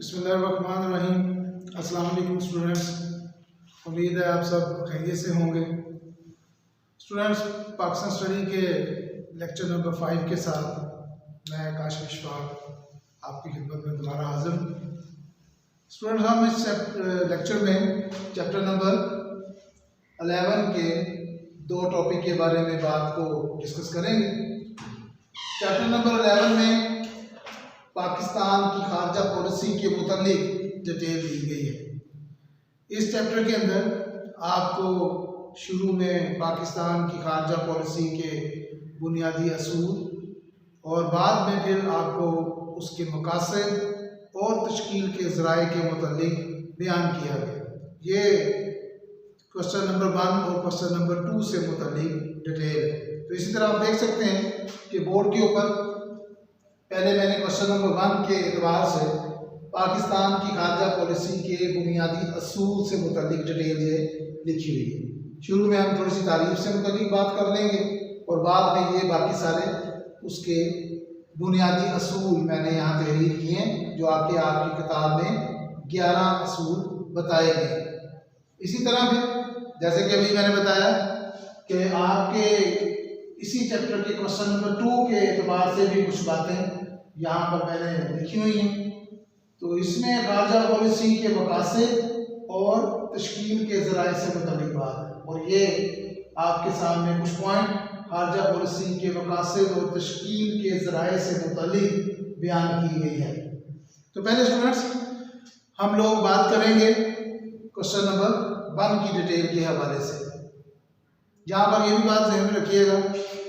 बिस्मिल्लाहिर्रहमानिर्रहीम। अस्सलाम वालेकुम स्टूडेंट्स, उम्मीद है आप सब खैरियत से होंगे। स्टूडेंट्स, पाकिस्तान स्टडी के लेक्चर नंबर 5 के साथ मैं काशिफ इशफाक आपकी खिदमत में दोबारा हाजिर हूँ। स्टूडेंट्स, हम इस लेक्चर में चैप्टर नंबर 11 के दो टॉपिक के बारे में बात को डिस्कस करेंगे। चैप्टर नंबर 11 में पाकिस्तान की खारजा पॉलिसी के मुतालिक डिटेल दी गई है। इस चैप्टर के अंदर आपको शुरू में पाकिस्तान की खारजा पॉलिसी के बुनियादी असूल और बाद में फिर आपको उसके मकासद और तश्कील के ज़राए के मुतालिक बयान किया गया। ये क्वेश्चन नंबर 1 और क्वेश्चन नंबर 2 से मुतालिक डिटेल है। तो इसी तरह आप देख सकते हैं कि बोर्ड के ऊपर पहले मैंने क्वेश्चन नंबर 1 के एतबार से पाकिस्तान की खारजा पॉलिसी के बुनियादी असूल से मुतालिक डिटेल ये लिखी हुई है। शुरू में हम थोड़ी सी तारीफ से मुतालिक बात कर लेंगे और बाद में ये बाकी सारे उसके बुनियादी असूल मैंने यहाँ तहरीर किए हैं, जो आपकी किताब में 11 असूल बताए गए। इसी तरह फिर जैसे कि अभी मैंने बताया कि आपके इसी चैप्टर के क्वेश्चन नंबर 2 के एतबार से भी कुछ बातें यहाँ पर मैंने लिखी हुई हैं। तो इसमें खारजा पॉलिसी के मकासद और तश्कील के ज़राए से मुताबिक बात है, और ये आपके सामने कुछ पॉइंट खारजा पॉलिसी के मकासद और तश्कील के ज़राए से मुतालिक बयान की गई है। तो पहले स्टूडेंट्स हम लोग बात करेंगे क्वेश्चन नंबर 1 की डिटेल के हवाले से। यहाँ पर ये भी बात ध्यान में रखिएगा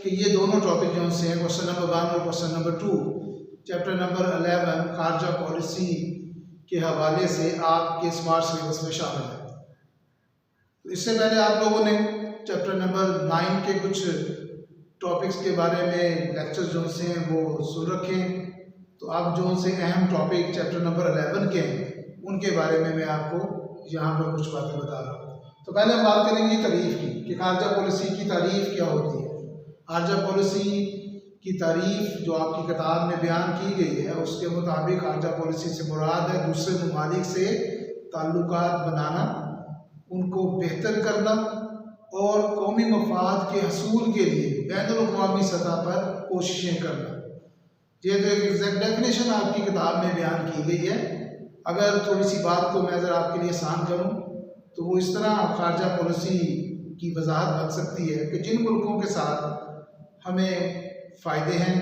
कि ये दोनों टॉपिक जो से हैं, क्वेश्चन नंबर 1 और क्वेश्चन नंबर 2 चैप्टर नंबर 11 खारजा पॉलिसी के हवाले से आपके स्मार्ट सिलेबस में शामिल है। तो इससे पहले आप लोगों ने चैप्टर नंबर 9 के कुछ टॉपिक्स के बारे में लेक्चर जो से हैं वो सुन रखे हैं। तो अब जो से अहम टॉपिक चैप्टर नंबर 11 के हैं उनके बारे में मैं आपको यहाँ पर कुछ बातें बता रहा हूँ। तो पहले हम बात करेंगे तारीफ की कि खारजा पॉलिसी की तारीफ क्या होती है। खारजा पॉलिसी की तारीफ जो आपकी किताब में बयान की गई है उसके मुताबिक खारजा पॉलिसी से मुराद है दूसरे ममालिक से ताल्लुकात बनाना, उनको बेहतर करना और कौमी मफाद के हसूल के लिए बैनुल-अक़वामी सतह पर कोशिशें करना। ये तो एक एग्जैक्ट डेफिनेशन आपकी किताब में बयान की गई है। अगर थोड़ी सी बात को मैं ज़रा आपके लिए आसान करूँ तो वो इस तरह खारजा पॉलिसी की वजाहत बन सकती है कि जिन मुल्कों के साथ हमें फ़ायदे हैं,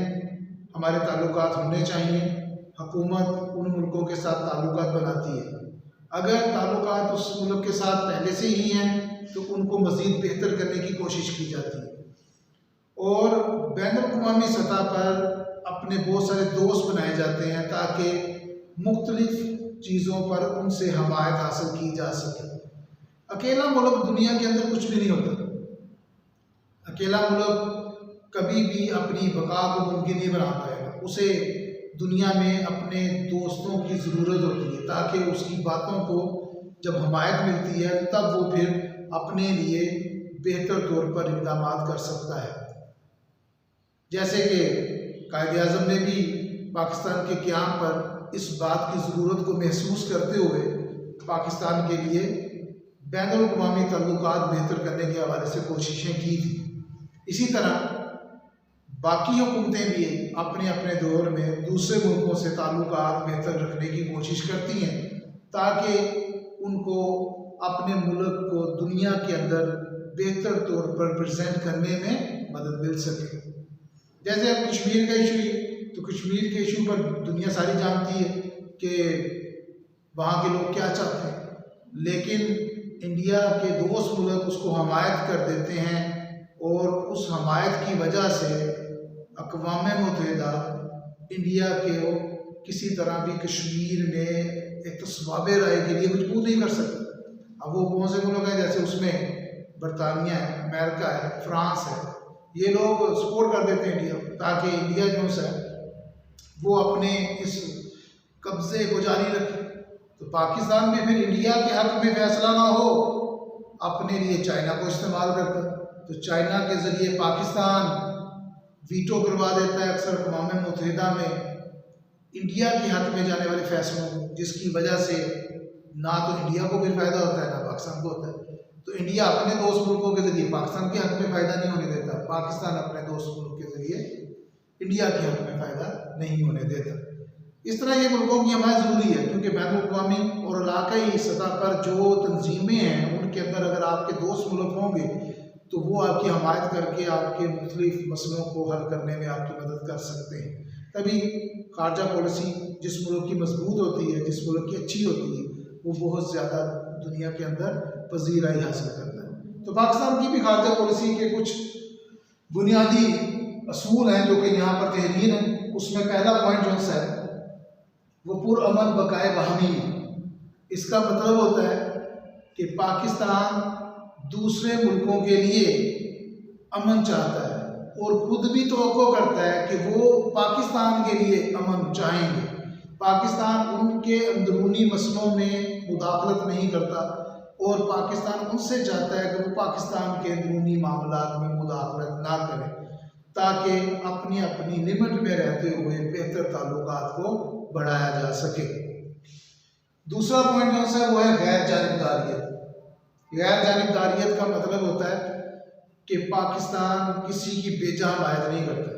हमारे ताल्लुकात होने चाहिए, हुकूमत उन मुल्कों के साथ ताल्लुकात बनाती है। अगर ताल्लुकात उस मुल्क के साथ पहले से ही हैं तो उनको मज़ीद बेहतर करने की कोशिश की जाती है और बैनुल-अक़वामी सतह पर अपने बहुत सारे दोस्त बनाए जाते हैं ताकि मुख्तलिफ चीज़ों पर उनसे हमायत हासिल की जा सके। अकेला मुल्क दुनिया के अंदर कुछ भी नहीं होता। अकेला मुल्क कभी भी अपनी बका को मुमकिन नहीं बना पाएगा। उसे दुनिया में अपने दोस्तों की ज़रूरत होती है ताकि उसकी बातों को जब हमायत मिलती है तब वो फिर अपने लिए बेहतर तौर पर इक़दाम कर सकता है। जैसे कि कायद-ए-आज़म ने भी पाकिस्तान के क़याम पर इस बात की ज़रूरत को महसूस करते हुए पाकिस्तान के लिए बैनुल-अक़वामी ताल्लुकात बेहतर करने के हवाले से कोशिशें की थी। इसी तरह बाकी हुकूमतें भी अपने अपने दौर में दूसरे मुल्कों से ताल्लुकात बेहतर रखने की कोशिश करती हैं ताकि उनको अपने मुल्क को दुनिया के अंदर बेहतर तौर पर प्रेजेंट करने में मदद मिल सके। जैसे अब कश्मीर का इशू है तो कश्मीर के इशू पर दुनिया सारी जानती है कि वहाँ के लोग क्या चाहते हैं, लेकिन इंडिया के दोस्त मुल्क उसको हमायत कर देते हैं और उस हमायत की वजह से अक़वाम मुत्तहिदा इंडिया के किसी तरह भी कश्मीर में एक तस्वाब राय के लिए मजबूर नहीं कर सकता। अब वो कौन से मुल्क हैं, जैसे उसमें बरतानिया है, अमेरिका है, फ्रांस है, ये लोग सपोर्ट कर देते हैं इंडिया को ताकि इंडिया जो है वो अपने इस कब्ज़े को जारी रखे। तो पाकिस्तान भी फिर इंडिया के हक़ में फैसला ना हो अपने लिए चाइना को इस्तेमाल करता है। तो चाइना के ज़रिए पाकिस्तान वीटो करवा देता है अक्सर अक़वाम मुत्तहिदा में इंडिया के हक में जाने वाले फैसलों जिसकी वजह से ना तो इंडिया को फिर फ़ायदा होता है ना पाकिस्तान को होता है। तो इंडिया अपने दोस्त मुल्कों के ज़रिए पाकिस्तान के हक में फ़ायदा नहीं होने देता, पाकिस्तान अपने दोस्त मुल्क के ज़रिए इंडिया के हक में फ़ायदा नहीं होने देता। इस तरह ये मुल्कों की हमायत ज़रूरी है, क्योंकि बैनुल-अक़वामी और इलाक़ाई सतह पर जो तंजीमें हैं उनके अंदर अगर आपके दोस्त मुल्क होंगे तो वो आपकी हमायत करके आपके मुख्तलिफ मसलों को हल करने में आपकी मदद कर सकते हैं। तभी ख़ारजा पॉलिसी जिस मुल्क की मजबूत होती है, जिस मुल्क की अच्छी होती है, वो बहुत ज़्यादा दुनिया के अंदर पजीराई हासिल करता है। तो पाकिस्तान की भी ख़ारजा पॉलिसी के कुछ बुनियादी असूल हैं जो कि यहाँ पर तहरीर हैं। उसमें पहला पॉइंट जो है वो पुरअमन बकाए बाहमी है। इसका मतलब होता है कि पाकिस्तान दूसरे मुल्कों के लिए अमन चाहता है और खुद भी तवक्को करता है कि वो पाकिस्तान के लिए अमन चाहेंगे। पाकिस्तान उनके अंदरूनी मसलों में मुदाखलत नहीं करता और पाकिस्तान उनसे चाहता है कि वो पाकिस्तान के अंदरूनी मामलात में मुदाखलत ना करें, ताकि अपनी अपनी लिमिट में रहते हुए बेहतर ताल्लुकात को बढ़ाया जा सके। दूसरा पॉइंट जो है वो है गैर जानिबदारियत। गैर जानिबदारियत का मतलब होता है कि पाकिस्तान किसी की बेजा हमायत नहीं करता,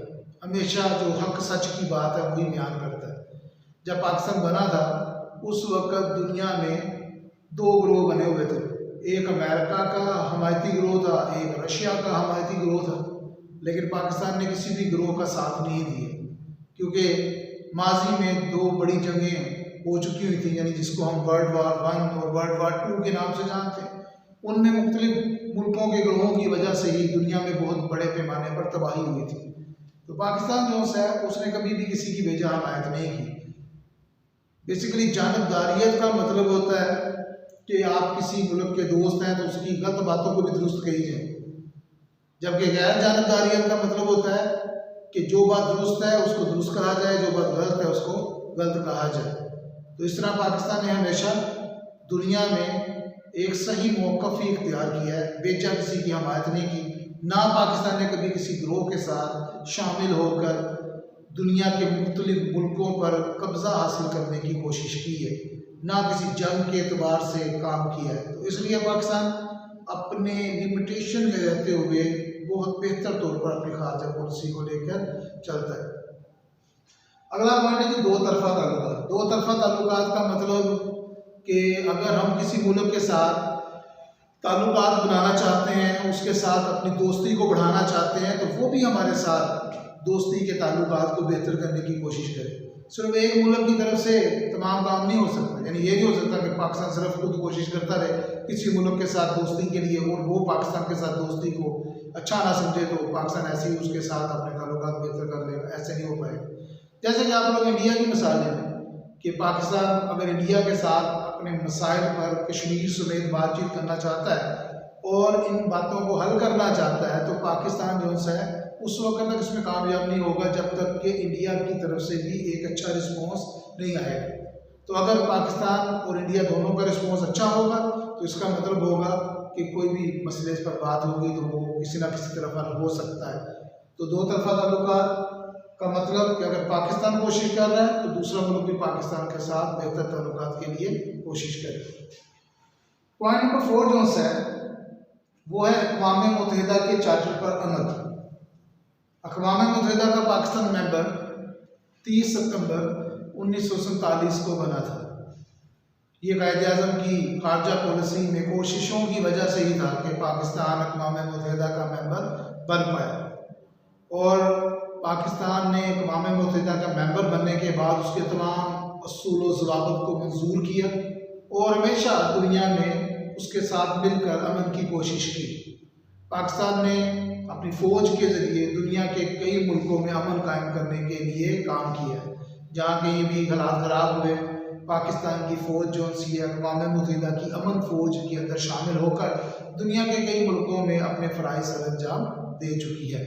हमेशा जो हक सच की बात है वही बयान करता है। जब पाकिस्तान बना था उस वक़्त दुनिया में दो ग्रोह बने हुए थे, एक अमेरिका का हमायती ग्रोह था, एक रशिया का हमायती ग्रोह था। लेकिन पाकिस्तान ने किसी भी ग्रोह का साथ नहीं दिया, क्योंकि माजी में दो बड़ी जंगें हो चुकी हुई थी, यानी जिसको हम वर्ल्ड वार 1 और वर्ल्ड वार 2 के नाम से जानते हैं। उनमें मुख्तलिफ मुल्कों के ग्रोहों की वजह से ही दुनिया में बहुत बड़े पैमाने पर तबाही हुई थी। तो पाकिस्तान जो है उसने कभी भी किसी की बेजा हमायत नहीं की। बेसिकली जानिबदारियत का मतलब होता है कि आप किसी मुल्क के दोस्त हैं तो उसकी गलत बातों को भी दुरुस्त कीजिए, जबकि गैर जानिबदारियत का मतलब होता है कि जो बात दुरुस्त है उसको दुरुस्त कहा जाए, जो बात गलत है उसको गलत कहा जाए। तो इस तरह पाकिस्तान ने हमेशा दुनिया में एक सही मौक़िफ़ ही इख्तियार किया है, बेजा किसी की हमायत नहीं की। ना पाकिस्तान ने कभी किसी ग्रोह के साथ शामिल होकर दुनिया के मुख्तलिफ मुल्कों पर कब्ज़ा हासिल करने की कोशिश की है, ना किसी जंग के एतबार से काम किया है। तो इसलिए पाकिस्तान अपने लिमिटेशन में रहते हुए बहुत बेहतर तौर पर अपनी ख़ारजा पॉलिसी को लेकर चलता है। अगला पॉइंट है कि दो तरफ़ा ताल्लुकात। दो तरफ़ा ताल्लुकात का मतलब कि अगर हम किसी मुल्क के साथ ताल्लुकात बनाना चाहते हैं, उसके साथ अपनी दोस्ती को बढ़ाना चाहते हैं, तो वो भी हमारे साथ दोस्ती के ताल्लुकात को बेहतर करने की कोशिश करे। सिर्फ एक मुल्क की तरफ से तमाम काम नहीं हो सकता, यानी ये नहीं हो सकता कि पाकिस्तान सिर्फ खुद कोशिश करता रहे किसी मुल्क के साथ दोस्ती के लिए और वो पाकिस्तान के साथ दोस्ती को अच्छा ना समझे तो पाकिस्तान ऐसे ही उसके साथ अपने ताल्लुकात बेहतर कर लेगा। ऐसे नहीं हो पाएगा। जैसे कि आप लोग इंडिया की मिसाल लें कि पाकिस्तान अगर इंडिया के साथ अपने मसाइल पर कश्मीर समेत बातचीत करना चाहता है और इन बातों को हल करना चाहता है, तो पाकिस्तान जो है उस वक्त तक इसमें कामयाब नहीं होगा जब तक कि इंडिया की तरफ से भी एक अच्छा रिस्पॉन्स नहीं आएगा। तो अगर पाकिस्तान और इंडिया दोनों का रिस्पॉन्स अच्छा होगा तो इसका मतलब होगा कि कोई भी मसले पर बात होगी तो वो किसी ना किसी तरफ हल हो सकता है। तो दो तरफा ताल्लुकात का मतलब कि अगर पाकिस्तान कोशिश कर रहा है तो दूसरा मुल्क भी पाकिस्तान के साथ बेहतर ताल्लुकात के लिए कोशिश करे। पॉइंट नंबर 4 जो है वो है अक़वाम मुत्तहिदा के चार्टर पर अमल। अक़वाम मुत्तहिदा का पाकिस्तान मेंबर 30 सितंबर 1947 को बना था। ये कायद-ए-आज़म की ख़ारजा पॉलिसी में कोशिशों की वजह से ही था कि पाकिस्तान अक़वाम मुत्तहिदा का मेंबर बन पाया, और पाकिस्तान ने अक़वाम मुत्तहिदा का मेंबर बनने के बाद उसके तमाम असूल व ज़वाबित को मंजूर किया और हमेशा दुनिया में उसके साथ मिलकर अमन की कोशिश की। पाकिस्तान ने अपनी फ़ौज के ज़रिए दुनिया के कई मुल्कों में अमन कायम करने के लिए काम किया। जहाँ कहीं भी हालात ख़राब हुए, पाकिस्तान की फ़ौज जो सी अक़वाम मुत्तहिदा की अमन फ़ौज के अंदर शामिल होकर दुनिया के कई मुल्कों में अपने फ़राइज़ सर अंजाम दे चुकी है।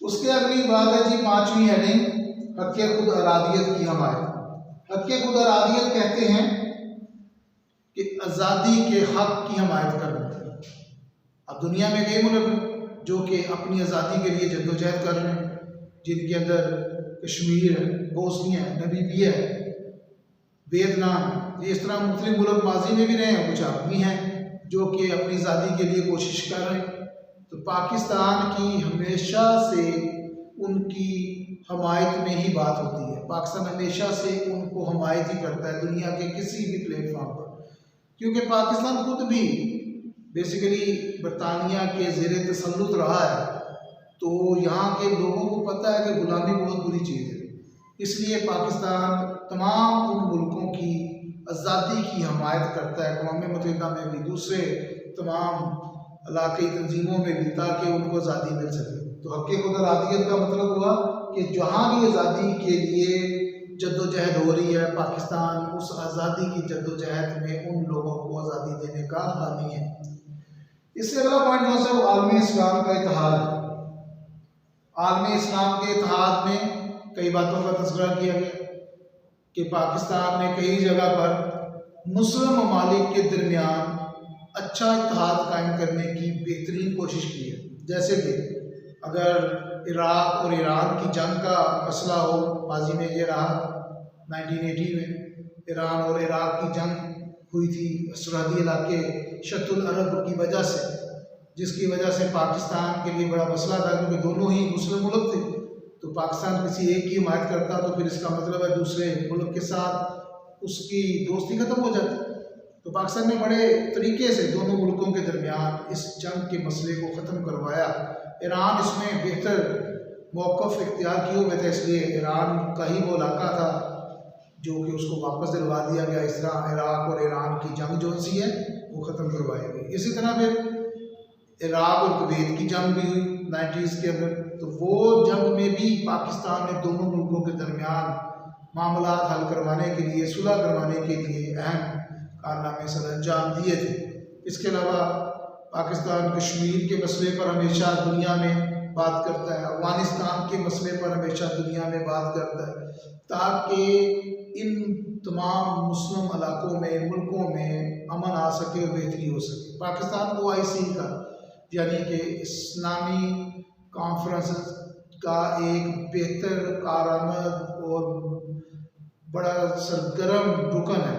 उसके अगली बात है जी 5वीं हेडिंग, हक़ खुद अरादियत की हमायत। हक़ खुद अरादियत कहते हैं कि आज़ादी के हक़ की हमायत करना। अब दुनिया में कई मुल्क जो कि अपनी आज़ादी के लिए जद्दोजहद कर रहे हैं, जिनके अंदर कश्मीर है, बोस्निया है, नमीबिया है, वियतनाम है। ये इस तरह मुख्तलिफ मुल्क माजी में भी रहे हैं, कुछ अब भी हैं जो कि अपनी आज़ादी के लिए कोशिश कर रहे हैं। तो पाकिस्तान की हमेशा से उनकी हमायत में ही बात होती है। पाकिस्तान हमेशा से उनको हमायत ही करता है दुनिया के किसी भी प्लेटफॉर्म पर, क्योंकि पाकिस्तान खुद भी बेसिकली बरतानिया के ज़ेर तसल्लुत रहा है। तो यहाँ के लोगों को पता है कि गुलामी बहुत बुरी चीज़ है, इसलिए पाकिस्तान तमाम उन मुल्कों की आज़ादी की हमायत करता है, अक़वाम मुत्तहिदा में भी, दूसरे तमाम इलाक़ाई तंजीमों में भी, ताकि उनको आज़ादी मिल सके। तो हक़ खुदरादियत का मतलब हुआ कि जहाँ भी आज़ादी के लिए जद्दोजहद हो रही है, पाकिस्तान उस आज़ादी की जद्दोजहद में उन लोगों को आज़ादी देने का हामी है। इससे अगला पॉइंट जो है वो आलमी इस्लाम का इत्तेहाद है। आलमी इस्लाम के इत्तेहाद में कई बातों का तज़किरा किया गया कि पाकिस्तान ने कई जगह पर मुस्लिम ममालिक के दरमियान अच्छा इत्तेहाद कायम करने की बेहतरीन कोशिश की है। जैसे कि अगर इराक़ और ईरान की जंग का मसला हो, माजी में ये रहा 1980 में ईरान और इराक़ की जंग हुई थी सरहदी इलाके शतुल अरब की वजह से, जिसकी वजह से पाकिस्तान के लिए बड़ा मसला था, क्योंकि दोनों ही मुस्लिम मुल्क थे। तो पाकिस्तान किसी एक की हिमायत करता तो फिर इसका मतलब है दूसरे मुल्क के साथ उसकी दोस्ती ख़त्म हो जाती। तो पाकिस्तान ने बड़े तरीके से दोनों मुल्कों के दरमियान इस जंग के मसले को ख़त्म करवाया। ईरान इसमें बेहतर मौक़िफ़ इख्तियार किए हुए थे, इसलिए ईरान का ही वो इलाका था जो कि उसको वापस दिलवा दिया गया। इस तरह इराक़ और ईरान की जंग जो सी है वो ख़त्म करवाई गई। इसी तरह फिर इराक़ और कुवैत की जंग भी हुई 90s के अंदर। तो वो जंग में भी पाकिस्तान ने दोनों मुल्कों के दरमियान मामला हल करवाने के लिए, सुलह करवाने के लिए अहम कारनामे सर अंजाम दिए थे। इसके अलावा पाकिस्तान कश्मीर के मसले पर हमेशा दुनिया में बात करता है, अफ़गानिस्तान के मसले पर हमेशा दुनिया में बात करता है, ताकि इन तमाम मुस्लिम इलाकों में, मुल्कों में अमन आ सके और बेहतरी हो सके। पाकिस्तान OIC का यानी कि इस्लामी कॉन्फ्रेंस का एक बेहतर कारआमद और बड़ा सरगर्म रुकन है।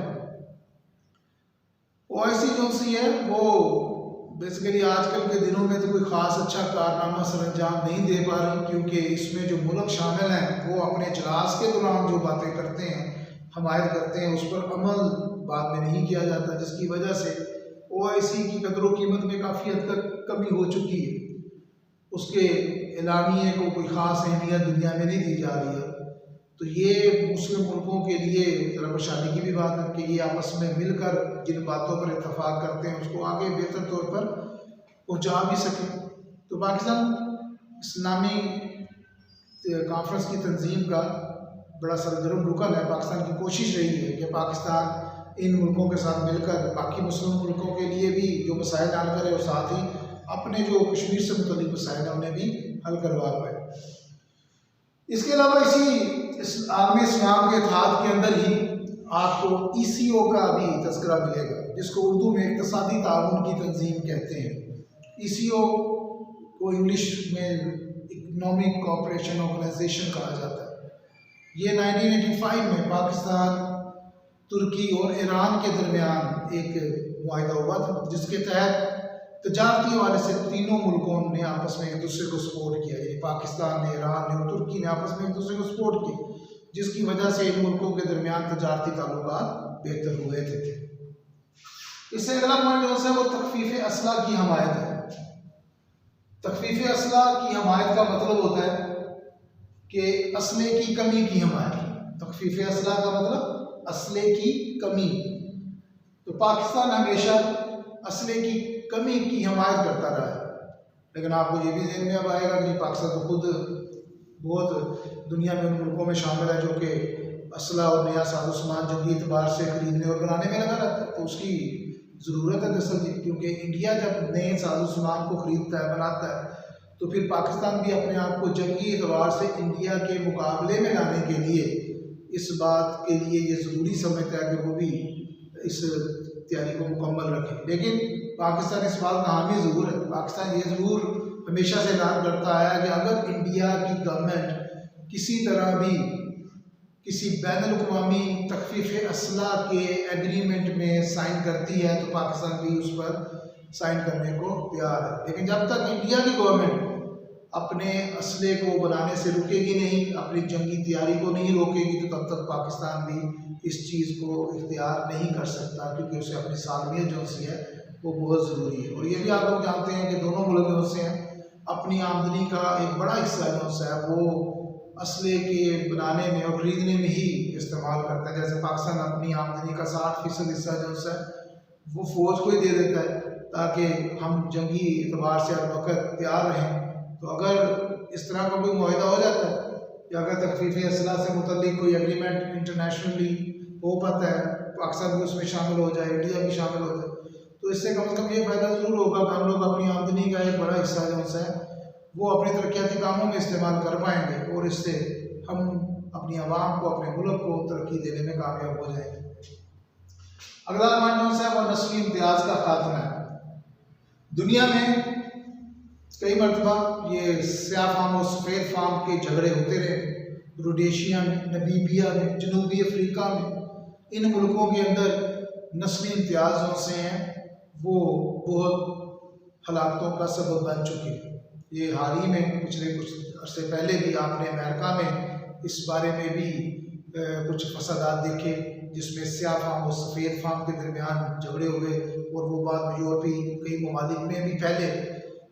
OIC जो सी है वो बेसिकली आजकल के दिनों में तो कोई ख़ास अच्छा कारनामा सर अंजाम नहीं दे पा रही, क्योंकि इसमें जो मुल्क शामिल हैं वो अपने इजलास के दौरान जो बातें करते हैं, हमायत करते हैं, उस पर अमल बाद में नहीं किया जाता, जिसकी वजह से OIC की कदर कीमत में काफ़ी हद तक कमी हो चुकी है। उसके एलामिये को कोई ख़ास अहमियत दुनिया में नहीं दी जा रही है। तो ये मुस्लिम मुल्कों के लिए ज़रा परेशानी की भी बात है कि ये आपस में मिलकर जिन बातों पर इत्तफाक करते हैं उसको आगे बेहतर तौर पर पहुँचा भी सकें। तो पाकिस्तान इस्लामी कॉन्फ्रेंस की तंजीम का बड़ा सरगर्म रुकन है। पाकिस्तान की कोशिश रही है कि पाकिस्तान इन मुल्कों के साथ मिलकर बाकी मुस्लिम मुल्कों के लिए भी जो मसाइल हल करे और साथ ही अपने जो कश्मीर से मुतल्लिक़ मसाइल हैं उन्हें भी हल करवा पाए। इसके अलावा इस आलमी इस्लाम के इत्तेहाद के अंदर ही आपको ECO का भी तज़किरा मिलेगा, जिसको उर्दू में इक़्तिसादी ताउन की तंजीम कहते हैं। ECO को इंग्लिश में इकनॉमिक कोऑपरेशन ऑर्गेनाइजेशन कहा जाता है। ये 1985 में पाकिस्तान, तुर्की और ईरान के दरमियान एक मुआहिदा हुआ था, जिसके तहत तजारती हवाले से तीनों मुल्कों ने आपस में एक दूसरे को सपोर्ट किया। यानी पाकिस्तान ने, ईरान ने और तुर्की ने आपस में एक दूसरे को सपोर्ट की, जिसकी वजह से इन मुल्कों के दरमियान तजारती ताल्लुकात बेहतर हुए थे। इससे अगला पॉइंट जो है वो तखफीफ असला की हमायत है। तखफीफ असला की हमायत का मतलब होता है कि असले की कमी की हमायत। तखफीफ असला का मतलब असले की कमी। तो पाकिस्तान हमेशा असले की कमी की हमायत करता रहा है, लेकिन आपको ये भी ध्यान में अब आएगा कि पाकिस्तान तो खुद बहुत दुनिया में उन मुल्कों में शामिल है जो कि असला और नया साजो सामान जंगी एतबार से खरीदने और बनाने में लगा रहता है। तो उसकी ज़रूरत है दरअसल, क्योंकि इंडिया जब नए साजो सामान को खरीदता है, बनाता है, तो फिर पाकिस्तान भी अपने आप को जंगी एतबार से इंडिया के मुकाबले में लाने के लिए इस बात के लिए ये ज़रूरी समझता है कि वो भी इस तैयारी को मुकम्मल रखे। लेकिन पाकिस्तान इस बात का हामी ज़रूर है। पाकिस्तान ये ज़रूर हमेशा से ऐलान करता आया कि अगर इंडिया की गवर्नमेंट किसी तरह भी किसी बैनुल-अक़वामी तख़फ़ीफ़ असला के एग्रीमेंट में साइन करती है तो पाकिस्तान भी उस पर साइन करने को तैयार है। लेकिन जब तक इंडिया की गवर्नमेंट अपने असले को बनाने से रुकेगी नहीं, अपनी जंगी तैयारी को नहीं रोकेगी, तो तब तक पाकिस्तान भी इस चीज़ को इख्तियार नहीं कर सकता, क्योंकि उसे अपनी सालमियत जो सी है वो बहुत ज़रूरी है। और ये भी आप लोग जानते हैं कि दोनों मुल्क जो से हैं अपनी आमदनी का एक बड़ा हिस्सा जो सा है वो असले के बनाने में और ख़रीदने में ही इस्तेमाल करता है। जैसे पाकिस्तान अपनी आमदनी का 60% हिस्सा जो सा है वो फ़ौज को ही दे देता है ताकि हम जंगी एतबार से हर वक्त तैयार रहें। तो अगर इस तरह का कोई मुआहदा हो जाता है या अगर तख़फ़ीफ़ असला से मुतल्लिक़ कोई एग्रीमेंट इंटरनेशनली हो पाता है, पाकिस्तान भी उसमें शामिल हो जाए, इंडिया भी शामिल हो जाए, तो इससे कम से कम ये फ़ायदा ज़रूर होगा कि हम लोग अपनी आमदनी का एक बड़ा हिस्सा जो है वो अपने तरक्याती कामों में इस्तेमाल कर पाएंगे और इससे हम अपनी आवाम को, अपने मुल्क को तरक्की देने में कामयाब हो जाएंगे। अगला पॉइंट जो है वो नस्ली इम्तियाज़ का खात्मा है। दुनिया में कई मरतबा ये स्याह फाम और सफ़ेद फाम के झगड़े होते रहे, रोडेशिया में, नमीबिया में, जनूबी अफ्रीका में। इन मुल्कों के अंदर नस्ली इम्तियाज़ जो से हैं वो बहुत हलाकतों का सबब बन चुके हैं। ये हाल ही में पिछले कुछ अर्से पहले भी आपने अमेरिका में इस बारे में भी कुछ फसादात देखे, जिसमें स्याह फाम और सफ़ेद फाम के दरमियान झगड़े हुए और वो बात में यूरोपीय कई ममालिक में भी फैले।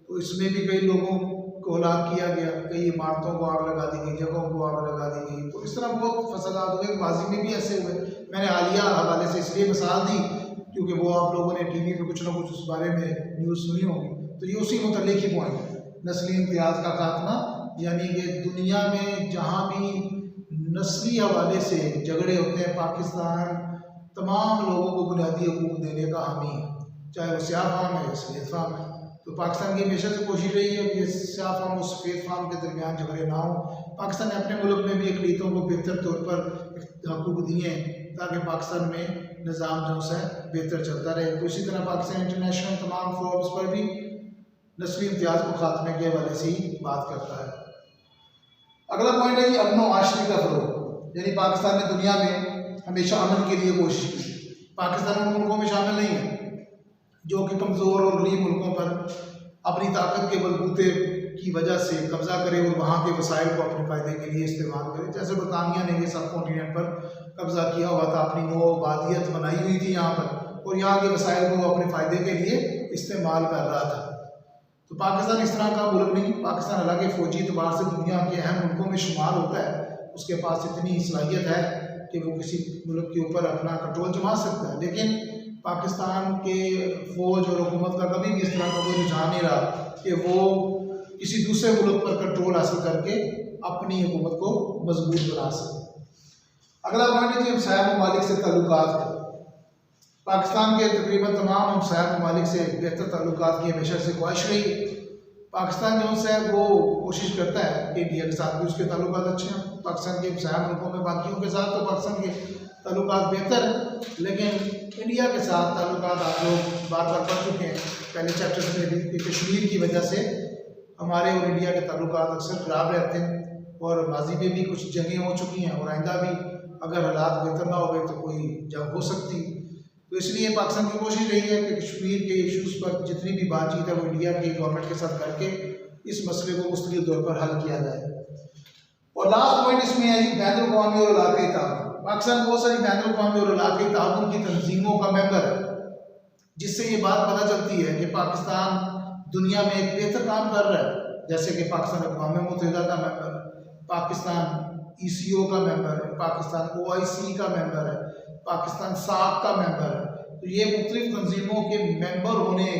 तो इसमें भी कई लोगों को हलाक किया गया, कई इमारतों को आग लगा दी गई, जगहों को आग लगा दी गई। तो इस तरह बहुत फसादात हुए, माजी में भी ऐसे हुए। मैंने हालिया हवाले से इसलिए मिसाल दी क्योंकि वो आप लोगों ने टीवी पे कुछ ना कुछ उस बारे में न्यूज़ सुनी होगी। तो ये उसी मुतल्लिक़ ही पॉइंट है, नस्ली इम्तियाज़ का खात्मा, यानी कि दुनिया में जहाँ भी नस्ली हवाले से झगड़े होते हैं, पाकिस्तान तमाम लोगों को बुनियादी हकूक़ देने का हामी है, चाहे वो स्याह फाम है या सफ़ेद फाम है। तो पाकिस्तान की हमेशा से कोशिश रही है कि स्याह फाम और सफ़ेद फाम के दरमियान झगड़े ना हो। पाकिस्तान ने अपने मुल्क में भी अक़लियतों को बेहतर तौर पर हकूक़ दिए ताकि पाकिस्तान में निज़ाम जो है बेहतर चलता रहे। तो इसी तरह पाकिस्तान इंटरनेशनल तमाम फोरम्स पर भी नस्ली इम्तियाज़ को खात्मे के हवाले से ही बात करता है। अगला पॉइंट है अमन व आशरी का फ़रोग़, यानी पाकिस्तान ने दुनिया में हमेशा अमन के लिए कोशिश की। पाकिस्तान उन मुल्कों में शामिल नहीं है जो कि कमज़ोर और गरीब मुल्कों पर अपनी ताकत के बलबूते की वजह से कब्ज़ा करे और वहाँ के वसाइल को अपने फ़ायदे के लिए इस्तेमाल करे। जैसे बरतानिया ने ये सब कॉन्टिनेंट पर कब्ज़ा किया हुआ था, अपनी नौ आबादियत बनाई हुई थी यहाँ पर, और यहाँ के वसाइल को अपने फ़ायदे के लिए इस्तेमाल कर रहा था। तो पाकिस्तान इस तरह का मुल्क नहीं। पाकिस्तान हालांकि फ़ौजी एतबार से दुनिया के अहम मुल्कों में शुमार होता है, उसके पास इतनी सलाहियत है कि वो किसी मुल्क के ऊपर अपना कंट्रोल जमा सकता है, लेकिन पाकिस्तान के फ़ौज और हुकूमत का कभी भी इस तरह का कोई रुझान नहीं रहा कि वो किसी दूसरे मुल्क पर कंट्रोल हासिल करके अपनी हुकूमत को मजबूत बना सके। अगला पॉइंट है जी हमसाया ममालिक से ताल्लुकात का। पाकिस्तान के तकरीबन तमाम हमसाया ममालिक से बेहतर ताल्लुकात की हमेशा से ख्वाहिश रही। पाकिस्तान जो है वो कोशिश करता है कि इंडिया के साथ भी उसके ताल्लुकात अच्छे हैं। पाकिस्तान के हमसाया मुल्कों में बाकियों के साथ तो पाकिस्तान के ताल्लुकात बेहतर है, लेकिन इंडिया के साथ ताल्लुकात आप लोग बार बार पढ़ चुके हैं पहले चैप्टर्स में भी कि कश्मीर की वजह से हमारे और इंडिया के ताल्लुकात अक्सर ख़राब रहते हैं और माजी में भी कुछ जंगें हो चुकी हैं और आइंदा भी अगर हालात बेहतर ना हो गए तो कोई जंग हो सकती। तो इसलिए पाकिस्तान की कोशिश रही है कि कश्मीर के इशूज़ पर जितनी भी बातचीत है वो इंडिया की गवर्नमेंट के साथ करके इस मसले को मुस्तकिल तौर पर हल किया जाए। और लास्ट पॉइंट इसमें है जी बैनुल-अक़वामी और इलाक़ाई ताउन। पाकिस्तान बहुत सारी बैनुल-अक़वामी और इलाक़ाई ताउन की तंजीमों का मेंबर है, जिससे ये बात पता चलती है कि पाकिस्तान दुनिया में एक बेहतर काम कर रहा है। जैसे कि पाकिस्तान अक़वाम मुत्तहिदा का मेंबर है, पाकिस्तान ECO का मेंबर है, पाकिस्तान OIC का मेंबर है, पाकिस्तान SAARC का मेंबर है। तो ये मुख्तलिफ तंजीमों के मेंबर होने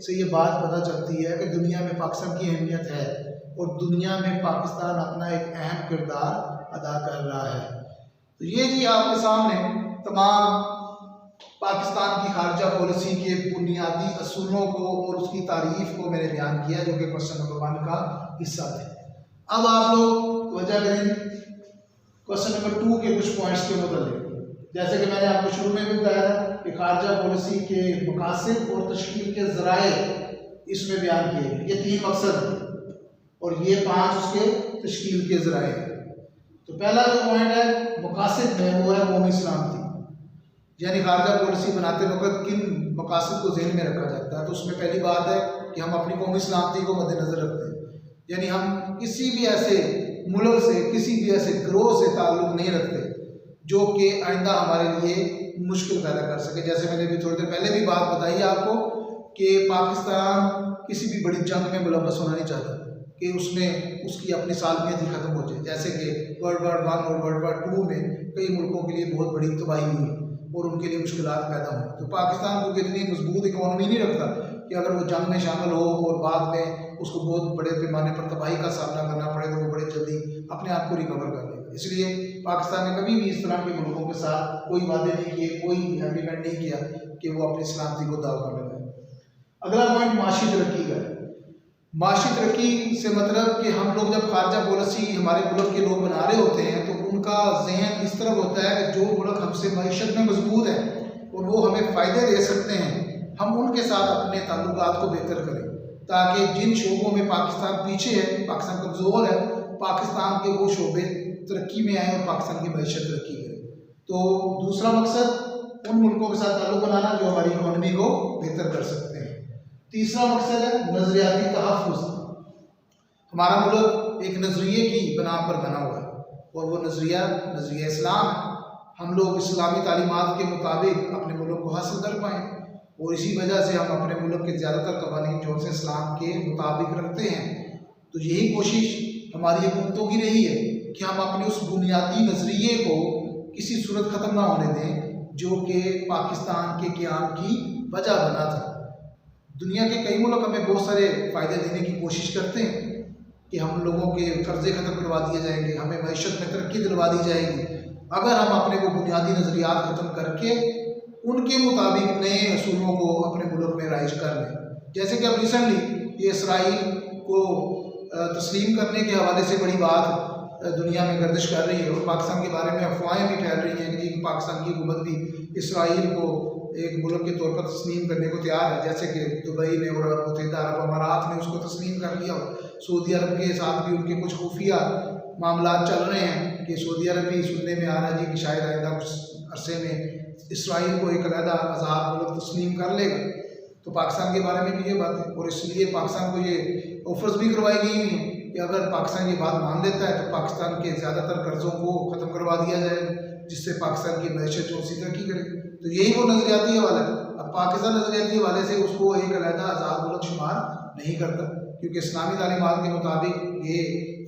से ये बात पता चलती है कि दुनिया में पाकिस्तान की अहमियत है और दुनिया में पाकिस्तान अपना एक अहम किरदार अदा कर रहा है। तो ये जी आपके सामने तमाम पाकिस्तान की खारजा पॉलिसी के बुनियादी असूलों को और उसकी तारीफ को मैंने बयान किया, जो कि क्वेश्चन नंबर 1 का हिस्सा थे। अब आप लोग वजह करें क्वेश्चन नंबर 2 के कुछ पॉइंट्स के मुताबिक। जैसे कि मैंने आपको शुरू में भी बताया था कि खारजा पॉलिसी के मकासद और तश्कील के ज़राए इसमें बयान किए। ये 3 मकसद और ये 5 उसके तश्कील के ज़राए। तो पहला जो पॉइंट है मकासद में वो है कौमी सलामती, यानी खारजा पॉलिसी बनाते वक्त किन मकासद को ज़हन में रखा जाता है। तो उसमें पहली बात है कि हम अपनी कौमी सलामती को मद्देनज़र रखते हैं, यानी हम किसी भी ऐसे मुल्क से, किसी भी ऐसे गिरोह से ताल्लुक़ नहीं रखते जो कि आइंदा हमारे लिए मुश्किल पैदा कर सके। जैसे मैंने भी थोड़ी देर पहले भी बात बताई आपको कि पाकिस्तान किसी भी बड़ी जंग में मुलव्वस होना नहीं चाहता कि उसमें उसकी अपनी सालमियत ही ख़त्म हो जाए। जैसे कि वर्ल्ड वार 1 और वर्ल्ड वार 2 में कई मुल्कों के लिए बहुत बड़ी तबाही हुई और उनके लिए मुश्किलात पैदा हुई। तो पाकिस्तान को इतनी मजबूत इकॉनमी नहीं रखता कि अगर वो जंग में शामिल हो और बाद में उसको बहुत बड़े पैमाने पर तबाही का सामना करना पड़े तो वो बड़े जल्दी अपने आप को रिकवर कर लेगा। इसलिए पाकिस्तान ने कभी भी इस तरह के मुल्कों के साथ कोई वादे नहीं किए, कोई एग्रीमेंट नहीं किया कि वो अपनी सलामती को दाव पर लगाए। अगला पॉइंट माशी तरक्की का है। माशी तरक्की से मतलब कि हम लोग जब खारजा पॉलिसी हमारे मुल्क के लोग बना रहे होते हैं तो उनका जहन इस तरफ होता है कि जो मुल्क हमसे मईशत में मजबूत है और वो हमें फ़ायदे दे सकते हैं, हम उनके साथ अपने ताल्लुकात को बेहतर करें ताकि जिन शोबों में पाकिस्तान पीछे है, पाकिस्तान कमज़ोर है, पाकिस्तान के वो शोबे तरक्की में आए और पाकिस्तान की मईशत तरक्की करे। तो दूसरा मकसद उन मुल्कों के साथ ताल्लुक़ बनाना जो हमारी इकॉनमी को बेहतर कर सकते हैं। तीसरा मकसद है नज़रियाती तहफ़्फ़ुज़। हमारा मुल्क एक नज़रिए की बना पर बना हुआ है और वो नज़रिया इस्लाम है। हम लोग इस्लामी तालीमात के मुताबिक अपने मुल्क को हासिल कर पाएँ और इसी वजह से हम अपने मुल्क के ज़्यादातर कवानीन जो से इस्लाम के मुताबिक रखते हैं। तो यही कोशिश हमारी हुकूमतों की रही है कि हम अपने उस बुनियादी नज़रिए को किसी सूरत ख़त्म ना होने दें जो कि पाकिस्तान के क़याम की वजह बना था। दुनिया के कई मुल्क हमें बहुत सारे फ़ायदे देने की कोशिश करते हैं कि हम लोगों के कर्जे ख़त्म करवा दिए जाएंगे, हमें मईशत में तरक्की दिलवा दी जाएगी अगर हम अपने को बुनियादी नज़रियात ख़त्म करके उनके मुताबिक नए असूलों को अपने मुल्क में राइज कर लें। जैसे कि अब रिसेंटली ये इसराइल को तस्लीम करने के हवाले से बड़ी बात दुनिया में गर्दिश कर रही है और पाकिस्तान के बारे में अफवाहें भी फैल रही हैं कि पाकिस्तान की हुकूमत भी इसराइल को एक मुल्क के तौर पर तस्लीम करने को तैयार है। जैसे कि दुबई ने और मुत्तहिदा अरब अमारात ने उसको तस्लीम कर लिया। सऊदी अरब के साथ भी उनके कुछ खुफिया मामला चल रहे हैं कि सऊदी अरब भी सुनने में आ रहा है जी कि शायद आइंदा कुछ अरसे में इसराइल को एक अलहदा आज़ाद मुल्क तस्लीम कर लेगा। तो पाकिस्तान के बारे में भी ये बात है और इसलिए पाकिस्तान को ये ऑफर्स भी करवाई गई हुई हैं कि अगर पाकिस्तान ये बात मान लेता है तो पाकिस्तान के ज़्यादातर कर्ज़ों को ख़त्म करवा दिया जाएगा जिससे पाकिस्तान की मैशत जो सी तरक्की करे। तो यही वो नज़रियाती हवाला है। अब पाकिस्तान नज़रियाती हवाले से उसको एक अलहदा आज़ाद मुल्क शुमार नहीं करता क्योंकि इस्लामी तालीमात के मुताबिक ये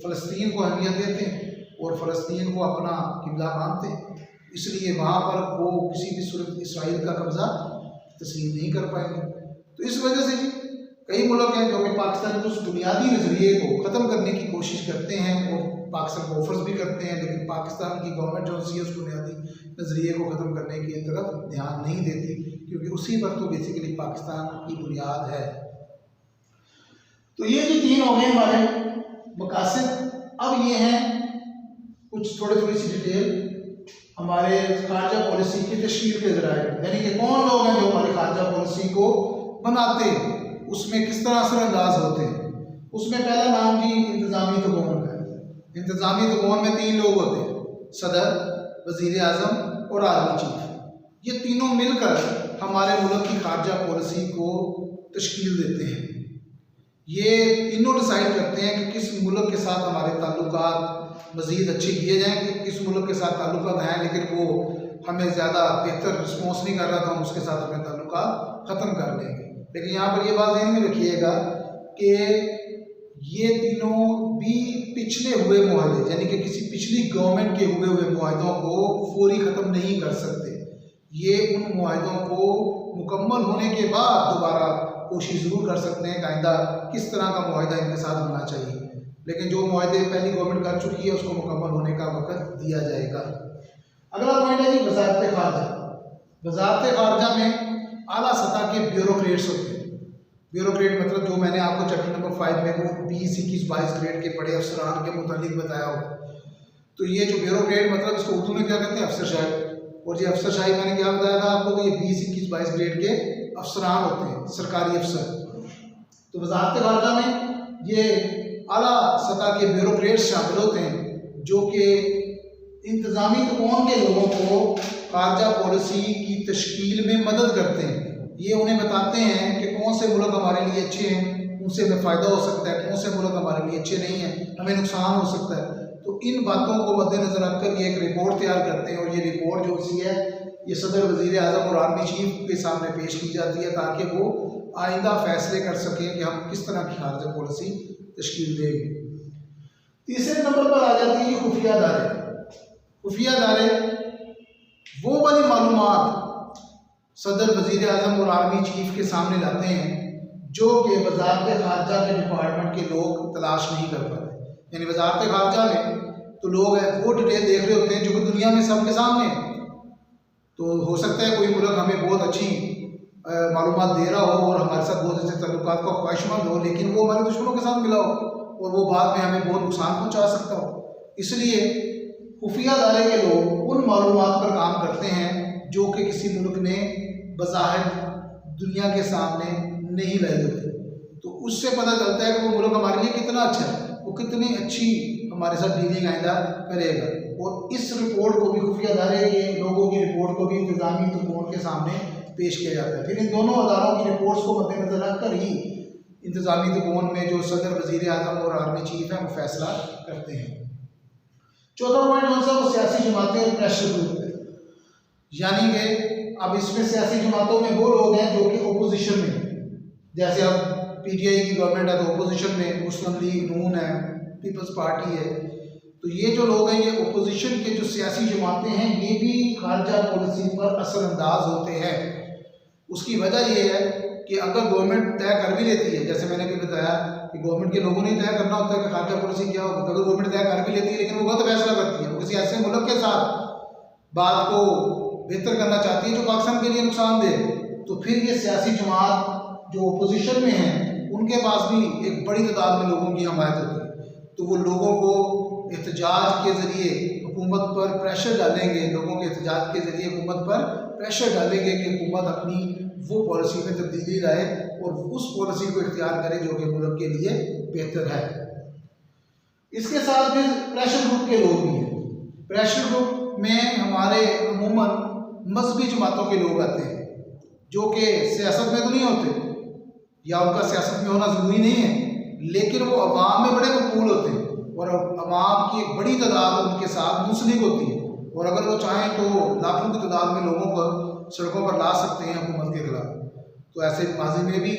फ़लस्तीन को अहमियत देते हैं और फ़लस्तीन को अपना किबला मानते हैं, इसलिए वहाँ पर वो किसी भी सूरत इसराइल का कब्ज़ा तस्लीम नहीं कर पाएंगे। तो इस वजह से कई मुल्क हैं जो कि पाकिस्तान के उस बुनियादी नज़रिए को ख़त्म करने की कोशिश करते हैं और पाकिस्तान को ऑफर्स भी करते हैं, लेकिन पाकिस्तान की गवर्नमेंट जो है उस बुनियादी नज़रिए को ख़त्म करने की तरफ ध्यान नहीं देती क्योंकि उसी पर तो बेसिकली पाकिस्तान की बुनियाद है। तो ये जो तीन हो गए हमारे मकासद। अब ये हैं कुछ थोड़ी सी डिटेल हमारे खारजा पॉलिसी की तशकील के ज़राए, यानी कि कौन लोग हैं जो हमारी खारजा पॉलिसी को बनाते हैं, उसमें किस तरह असरअंदाज होते हैं। उसमें पहला नाम जी इंतज़ामी तगोन का है। इंतज़ामी तगोन में 3 लोग होते हैं, सदर, वज़ीर आज़म और आर्मी चीफ। ये तीनों मिलकर हमारे मुल्क की खारजा पॉलिसी को तशकील देते हैं। ये तीनों डिसाइड करते हैं कि किस मुल्क के साथ हमारे ताल्लुकात मज़ीद अच्छे किए जाएंगे, किस मुल्क के साथ ताल्लुकात हैं लेकिन वो हमें ज़्यादा बेहतर रिस्पॉन्स नहीं कर रहा तो हम उसके साथ अपने ताल्लुकात ख़त्म कर लेंगे। लेकिन यहाँ पर ये बात ध्यान में रखिएगा कि ये तीनों भी पिछले हुए मुआहदे यानी कि किसी पिछली गवर्नमेंट के हुए मुआहदों को फौरी ख़त्म नहीं कर सकते। ये उन मुआहदों को मुकम्मल होने के बाद दोबारा कोशिश ज़रूर कर सकते हैं कि आइंदा किस तरह का मुआहदा इनके साथ होना चाहिए, लेकिन जो मुआहदे पहली गवर्नमेंट कर चुकी है उसको मुकम्मल होने का वक्त दिया जाएगा। अगला पॉइंट है जी वज़ारत ख़ारजा। वज़ारत ख़ारजा में आला सतह के ब्यूरोक्रेट्स होते हैं। ब्यूरोक्रेट मतलब जो मैंने आपको चैप्टर नंबर 5 में वो 20, 21, 22 ग्रेड के बड़े अफसरान के मुतालिक बताया हो। तो ये जो ब्यूरोक्रेट मतलब इसको उर्दू में क्या कहते हैं, अफसरशाही। और ये अफसरशाही मैंने क्या बताया था आपको कि ये 20, 21, 22 ग्रेड के अफसरान होते हैं, सरकारी अफसर। तो वज़ारत ख़ारजा में ये आला सतह के ब्यूरोक्रेट्स शामिल होते हैं जो कि इंतजामी कौन के लोगों को खारजा पॉलिसी की तश्कील में मदद करते हैं। ये उन्हें बताते हैं कि कौन से मुल्क हमारे लिए अच्छे हैं, उनसे हमें फ़ायदा हो सकता है, कौन से मुल्क हमारे लिए अच्छे नहीं हैं, हमें नुकसान हो सकता है। तो इन बातों को मद्देनज़र रखकर ये एक रिपोर्ट तैयार करते हैं और ये रिपोर्ट जो सी है ये सदर, वज़ीर आज़म और आर्मी चीफ के सामने पेश की जाती है ताकि वो आइंदा फैसले कर सकें कि हम किस तरह की खारजा पॉलिसी तश्कील देंगे। तीसरे नंबर पर आ जाती है खुफिया अदारे। खुफिया अदारे वो वाली मालूमात सदर, वज़ीर आज़म और आर्मी चीफ के सामने लाते हैं जो कि वज़ारत ख़ारजा के डिपार्टमेंट के लोग तलाश नहीं कर पाते। यानी वज़ारत ख़ारजा में तो लोग वो डिटेल देख रहे होते हैं जो कि दुनिया में सबके सामने है। तो हो सकता है कोई मुल्क हमें बहुत अच्छी मालूमात दे रहा हो और हमारे साथ बहुत अच्छे तल्लुकात का ख्वाहिशमंद हो, लेकिन वो हमारे दुश्मनों के साथ मिला हो और वो बाद में हमें बहुत नुकसान पहुँचा सकता हो। इसलिए खुफिया अदारे के लोग उन मालूमात पर काम करते हैं जो कि किसी मुल्क ने बज़ाहिर दुनिया के सामने नहीं लाई होती। तो उससे पता चलता है कि वो मुल्क हमारे लिए कितना अच्छा है, वो कितनी अच्छी हमारे साथ डीलिंग आइंदा करेगा। और इस रिपोर्ट को भी, खुफिया अदारे के लोगों की रिपोर्ट को भी इंतजामी तकून के सामने पेश किया जाता है। फिर इन दोनों अदारों की रिपोर्ट्स को मद्देनजर रखकर ही इंतजामी तकून में जो सदर, वज़ीर आज़म और आर्मी चीफ है वो फैसला करते हैं। चौथा पॉइंट कौन सा, वो सियासी जमातें और प्रेशर ग्रुप है। यानी कि अब इसमें सियासी जमातों में वो लोग हैं जो कि अपोजिशन में, जैसे अब PTI की गवर्नमेंट है तो अपोजिशन में मुस्लिम लीग, नून है, पीपल्स पार्टी है। तो ये जो लोग हैं, ये अपोजिशन के जो सियासी जमातें हैं, ये भी खारजा पॉलिसी पर असरअंदाज होते हैं। उसकी वजह ये है कि अगर गवर्नमेंट तय कर भी लेती है, जैसे मैंने भी बताया कि गवर्नमेंट के लोगों ने तय करना होता है कि खारजा पॉलिसी क्या होगी, तो अगर गवर्नमेंट तय कर भी लेती है लेकिन वो गलत फैसला करती है, वो किसी ऐसे मुल्क के साथ बात को बेहतर करना चाहती है जो पाकिस्तान के लिए नुकसान दे, तो फिर ये सियासी जमात जो अपोजिशन में हैं उनके पास भी एक बड़ी तादाद में लोगों की हमायत होती है। तो वो लोगों को एहतजाज के ज़रिए हुकूमत पर प्रेशर डालेंगे, लोगों के एहतजाज के ज़रिए हुकूमत पर प्रेशर डालेंगे कि हुकूमत अपनी वो पॉलिसी में तब्दीली लाए और उस पॉलिसी को इख्तियार करे जो कि मुल्क के लिए बेहतर है। इसके साथ फिर प्रेशर ग्रुप के लोग भी हैं। प्रेशर ग्रुप में हमारे अमूमन मजहबी जमातों के लोग आते हैं जो कि सियासत में तो नहीं होते या उनका सियासत में होना ज़रूरी नहीं है, लेकिन वो अवाम में बड़े मकबूल होते हैं और अवाम की एक बड़ी तादाद उनके साथ मुंसलिक होती है और अगर वो चाहें तो लाखों की तादाद में लोगों को सड़कों पर ला सकते हैं हुकूमत के खिलाफ। तो ऐसे माजी में भी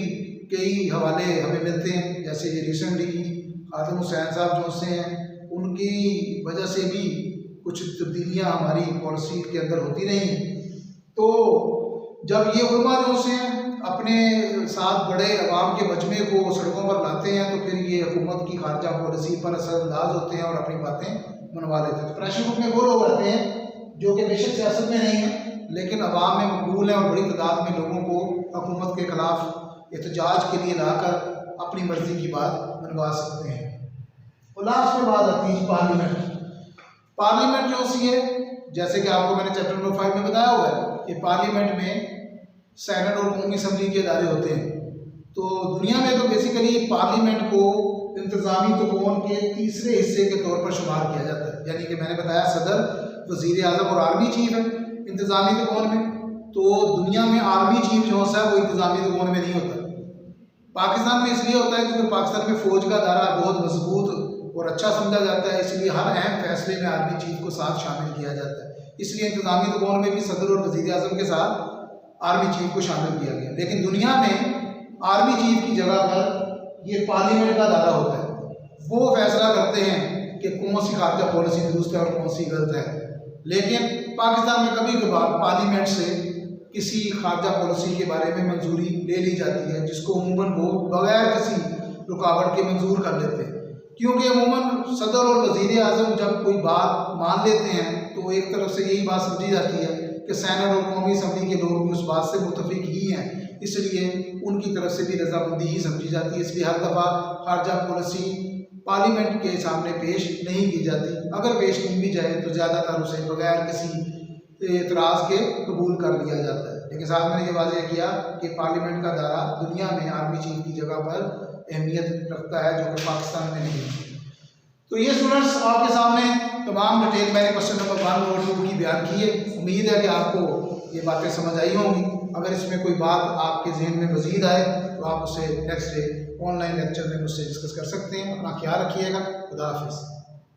कई हवाले हमें मिलते हैं, जैसे ये रिसेंटली आदम हुसैन साहब जो से हैं, उनकी वजह से भी कुछ तब्दीलियाँ हमारी पॉलिसी के अंदर होती रही हैं। तो जब ये उलमा जो से अपने साथ बड़े अवाम के मजमे को सड़कों पर लाते हैं तो फिर ये हुकूमत की खारजा पॉलिसी पर असरअंदाज होते हैं और अपनी बातें मनवा लेते हैं। तो प्रेशर ग्रुप में वो लोग आते हैं जो कि बेशक सियासत में नहीं है लेकिन अवाम में मकबूल हैं और बड़ी तादाद में लोगों को हुकूमत के खिलाफ एहतजाज के लिए लाकर अपनी मर्जी की बात मनवा सकते हैं। और लास्ट में बात आती है पार्लियामेंट। पार्लियामेंट जो सी है, जैसे कि आपको मैंने चैप्टर नंबर 5 में बताया हुआ है कि पार्लियामेंट में सेनेट और कौमी असम्बली के इदारे होते हैं। तो दुनिया में तो बेसिकली पार्लियामेंट को इंतजामी तकून के तीसरे हिस्से के तौर पर शुमार किया जाता है। यानी कि मैंने बताया सदर, वज़ीर आज़म और आर्मी चीफ है इंतजामी तकून में। तो दुनिया में आर्मी चीफ जो है वो इंतजामी तकून में नहीं होता। पाकिस्तान में इसलिए होता है क्योंकि पाकिस्तान में फ़ौज का दायरा बहुत मजबूत और अच्छा समझा जाता है, इसलिए हर अहम फैसले में आर्मी चीफ को साथ शामिल किया जाता है। इसलिए इंतजामी तकून में भी सदर और वज़ीर आज़म के साथ आर्मी चीफ को शामिल किया गया। लेकिन दुनिया में आर्मी चीफ की जगह पर ये पार्लियामेंट का दायरा होता है। वो फैसला करते हैं कि कौन सी खारजा पॉलिसी दुरुस्त है और कौन सी गलत है। लेकिन पाकिस्तान में कभी कभार पार्लियामेंट से किसी खारजा पॉलिसी के बारे में मंजूरी ले ली जाती है जिसको अमूमन वो बगैर किसी रुकावट के मंजूर कर लेते हैं, क्योंकि अमूमन सदर और वज़ीर आज़म जब कोई बात मान लेते हैं तो एक तरफ से यही बात समझी जाती है कि सेनेट और कौमी असम्बली के लोग भी उस बात से मुतफिक ही हैं, इसलिए उनकी तरफ से भी रजामंदी ही समझी जाती है। इसलिए हर दफ़ा खारजा पॉलिसी पार्लियामेंट के सामने पेश नहीं की जाती। अगर पेश की भी जाए तो ज़्यादातर उसे बगैर किसी एतराज़ के कबूल कर लिया जाता है। लेकिन साथ मैंने ये वाज़ेह किया कि पार्लियामेंट का दायरा दुनिया में आर्मी चीफ की जगह पर अहमियत रखता है जो कि पाकिस्तान में नहीं है। तो ये स्टूडेंट्स आपके सामने तमाम डिटेल मैंने क्वेश्चन नंबर 1 और 2 की बयान की है। उम्मीद है कि आपको ये बातें समझ आई होंगी। अगर इसमें कोई बात आपके जहन में मज़ीद आए तो आप उसे नेक्स्ट डे ऑनलाइन लेक्चर में मुझसे डिस्कस कर सकते हैं। अपना ख्याल रखिएगा। खुदा हाफिज़।